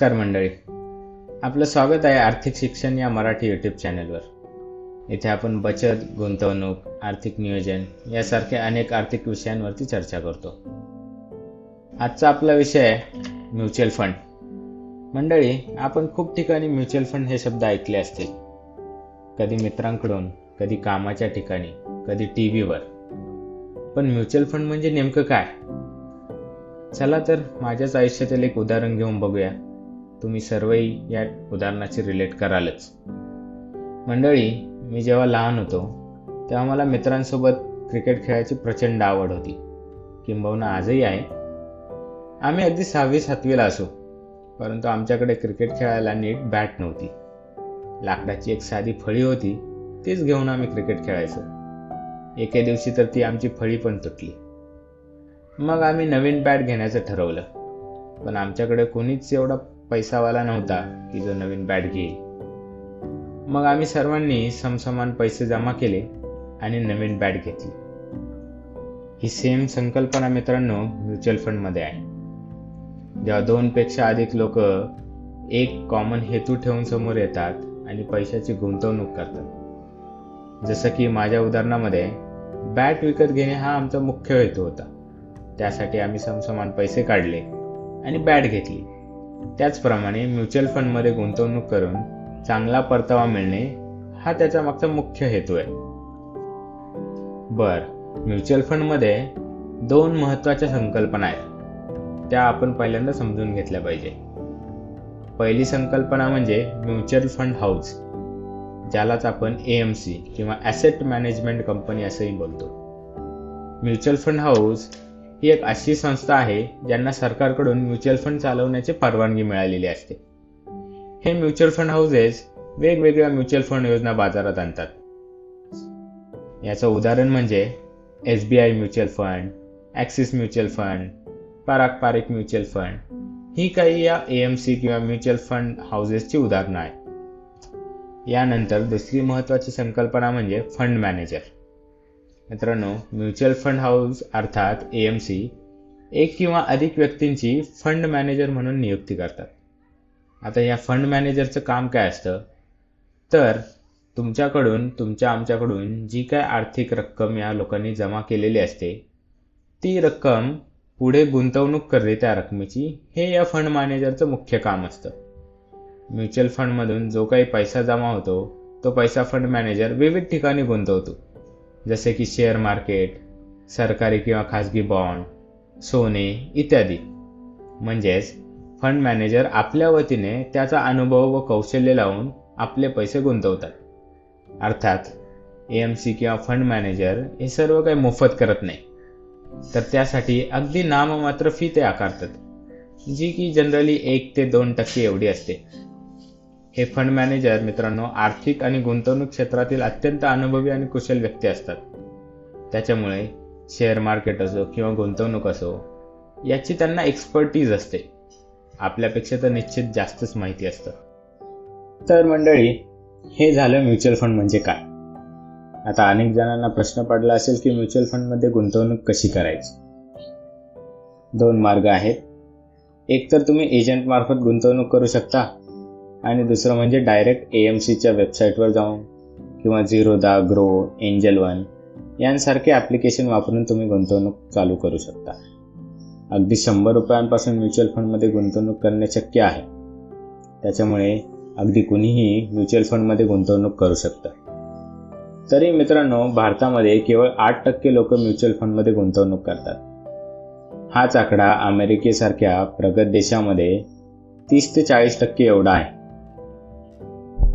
नमस्कार मंडळी, आपलं स्वागत आहे आर्थिक शिक्षण या मराठी यूट्यूब चॅनलवर. इथे आपण बचत, गुंतवणूक, आर्थिक नियोजन यासारख्या अनेक आर्थिक विषयांवरती चर्चा करतो. आजचा आपला विषय आहे म्युच्युअल फंड. मंडळी, आपण खूप ठिकाणी म्युच्युअल फंड हे शब्द ऐकले असतील, कधी मित्रांकडून, कधी कामाच्या ठिकाणी, कधी टीव्हीवर. पण म्युच्युअल फंड म्हणजे नेमकं काय? चला तर माझ्याच आयुष्यातील एक उदाहरण घेऊन बघूया. तुम्ही सर्वही या उदाहरणाची रिलेट करालच. मंडळी, मी जेव्हा लहान होतो तेव्हा मला मित्रांसोबत क्रिकेट खेळायची प्रचंड आवड होती, किंबहुना आजही आहे. आम्ही अगदी 6वी-7वीला असू, परंतु आमच्याकडे क्रिकेट खेळायला नीट बॅट नव्हती. लाकडाची एक साधी फळी होती, तीच घेऊन आम्ही क्रिकेट खेळायचो. एके दिवशी तर ती आमची फळी पण तुटली. मग आम्ही नवीन बॅट घेण्याचं ठरवलं, पण आमच्याकडे कोणीच एवढा पैसावाला नव्हता की जो नवीन बॅट घेईल. मग आम्ही सर्वांनी समसमान पैसे जमा केले आणि नवीन बॅट घेतली. ही सेम संकल्पना मित्रांनो म्युच्युअल फंडमध्ये आहे. जेव्हा 2पेक्षा अधिक लोक एक कॉमन हेतू ठेवून समोर येतात आणि पैशाची गुंतवणूक करतात. जसं की माझ्या उदाहरणामध्ये बॅट विकत घेणे हा आमचा मुख्य हेतू होता. त्यासाठी आम्ही समसमान पैसे काढले आणि बॅट घेतली. त्याचप्रमाणे म्युच्युअल फंडमध्ये गुंतवणूक करून चांगला परतावा मिळणे हा त्याचा मागचा मुख्य हेतू आहे. म्युच्युअल फंडमध्ये 2 महत्त्वाच्या संकल्पना आहेत, त्या आपण पहिल्यांदा समजून घेतल्या पाहिजे. पहिली संकल्पना म्हणजे म्युच्युअल फंड हाऊस, ज्यालाच आपण AMC किंवा ॲसेट मॅनेजमेंट कंपनी असंही बोलतो. म्युच्युअल फंड हाऊस ही एक अशी संस्था आहे ज्यांना सरकारकडून म्युच्युअल फंड चालवण्याची परवानगी मिळालेली असते. हे म्युच्युअल फंड हाऊसेस वेगवेगळ्या म्युच्युअल फंड योजना बाजारात आणतात. याचं उदाहरण म्हणजे SBI mutual fund, Axis mutual fund, पारक म्युच्युअल फंड ही काही या AMC किंवा म्युच्युअल फंड हाऊसेसची उदाहरणं आहेत. यानंतर दुसरी महत्त्वाची संकल्पना म्हणजे फंड मॅनेजर. मित्रांनो, म्युच्युअल फंड हाऊस अर्थात AMC एक किंवा अधिक व्यक्तींची फंड मॅनेजर म्हणून नियुक्ती करतात. आता या फंड मॅनेजरचं काम काय असतं, तर आमच्याकडून जी काय आर्थिक रक्कम या लोकांनी जमा केलेली असते, ती रक्कम पुढे गुंतवणूक करणे त्या रकमेची, हे या फंड मॅनेजरचं मुख्य काम असतं. म्युच्युअल फंडमधून जो काही पैसा जमा होतो तो पैसा फंड मॅनेजर विविध ठिकाणी गुंतवतो, जसे की शेअर मार्केट, सरकारी किंवा खाजगी बॉन्ड, सोने इत्यादी. म्हणजेच फंड मॅनेजर आपल्या वतीने त्याचा अनुभव व कौशल्य लावून आपले पैसे गुंतवतात. अर्थात AMC किंवा फंड मॅनेजर हे सर्व काही मोफत करत नाही, तर त्यासाठी अगदी नाममात्र फी ते आकारतात, जी की जनरली 1 ते 2% एवढी असते. हे फंड मॅनेजर मित्रांनो आर्थिक आणि गुंतवणूक क्षेत्रातील अत्यंत अनुभवी आणि कुशल व्यक्ती असतात. त्याच्यामुळे शेअर मार्केट असो किंवा गुंतवणूक असो, याची त्यांना एक्सपर्टीज असते. आपल्यापेक्षा तर निश्चित जास्तच माहिती असतं. तर मंडळी, हे झालं म्युच्युअल फंड म्हणजे काय. आता अनेक जणांना प्रश्न पडला असेल की म्युच्युअल फंडमध्ये गुंतवणूक कशी करायची. 2 मार्ग आहेत. एक तर तुम्ही एजंट मार्फत गुंतवणूक करू शकता, आणि दुसरं म्हणजे डायरेक्ट AMCच्या वेबसाईटवर जाऊन किंवा झिरोदा, ग्रो, एंजल वन यांसारखे ॲप्लिकेशन वापरून तुम्ही गुंतवणूक चालू करू शकता. अगदी 100 रुपयांपासून म्युच्युअल फंडमध्ये गुंतवणूक करणे शक्य आहे. त्याच्यामुळे अगदी कुणीही म्युच्युअल फंडमध्ये गुंतवणूक करू शकतं. तरी मित्रांनो, भारतामध्ये केवळ 8% लोक म्युच्युअल फंडमध्ये गुंतवणूक करतात. हाच आकडा अमेरिकेसारख्या प्रगत देशामध्ये 30 ते 40% एवढा आहे.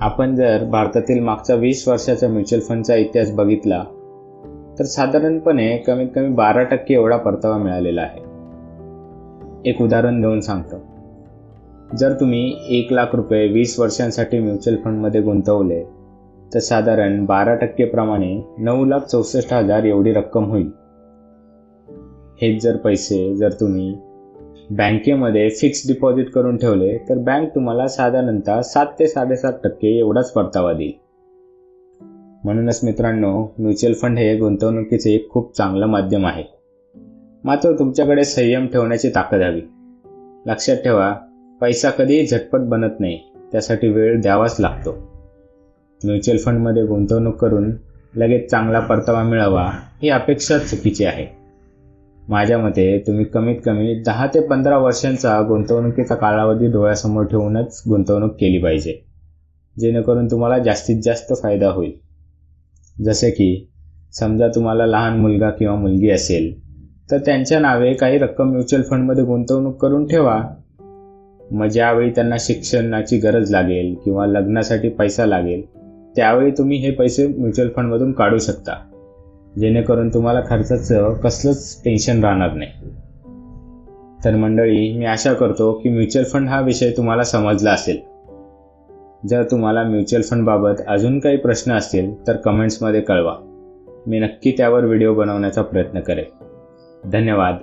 आपण जर भारतातील मागच्या 20 वर्षाचा म्युच्युअल फंडचा इतिहास बघितला तर साधारणपणे कमीत कमी 12% एवढा परतावा मिळालेला आहे. एक उदाहरण देऊन सांगतो. जर तुम्ही 1 लाख रुपये 20 वर्षांसाठी म्युच्युअल फंडमध्ये गुंतवले तर साधारण 12% प्रमाणे 9,64,000 एवढी रक्कम होईल. हेच जर पैसे जर तुम्ही बँकेमध्ये फिक्स डिपॉझिट करून ठेवले तर बँक तुम्हाला साधारणतः 7 ते 7.5% एवढाच परतावा देईल. म्हणूनच मित्रांनो, म्युच्युअल फंड हे गुंतवणुकीचे एक खूप चांगलं माध्यम आहे. मात्र तुमच्याकडे संयम ठेवण्याची ताकद हवी. लक्षात ठेवा, पैसा कधीही झटपट बनत नाही, त्यासाठी वेळ द्यावाच लागतो. म्युच्युअल फंडमध्ये गुंतवणूक करून लगेच चांगला परतावा मिळावा ही अपेक्षा चुकीची आहे. माझ्या मते तुम्ही कमीत कमी 10 ते 15 वर्षांचा गुंतवणुकीचा कालावधी डोळ्यासमोर ठेवूनच गुंतवणूक केली पाहिजे, जेणेकरून तुम्हाला जास्तीत जास्त फायदा होईल. जसे की समजा तुम्हाला लहान मुलगा किंवा मुलगी असेल तर त्यांच्या नावे काही रक्कम म्युच्युअल फंडमध्ये गुंतवणूक करून ठेवा. मग ज्यावेळी त्यांना शिक्षणाची गरज लागेल किंवा लग्नासाठी पैसा लागेल त्यावेळी तुम्ही हे पैसे म्युच्युअल फंडमधून काढू शकता, जेणेकरून तुम्हाला खर्चाचं कसलंच टेन्शन राहणार नाही. तर मंडळी, मी आशा करतो की म्युच्युअल फंड हा विषय तुम्हाला समजला असेल. जर तुम्हाला म्युच्युअल फंडबाबत अजून काही प्रश्न असतील तर कमेंट्समध्ये कळवा. मी नक्की त्यावर व्हिडिओ बनवण्याचा प्रयत्न करेन. धन्यवाद.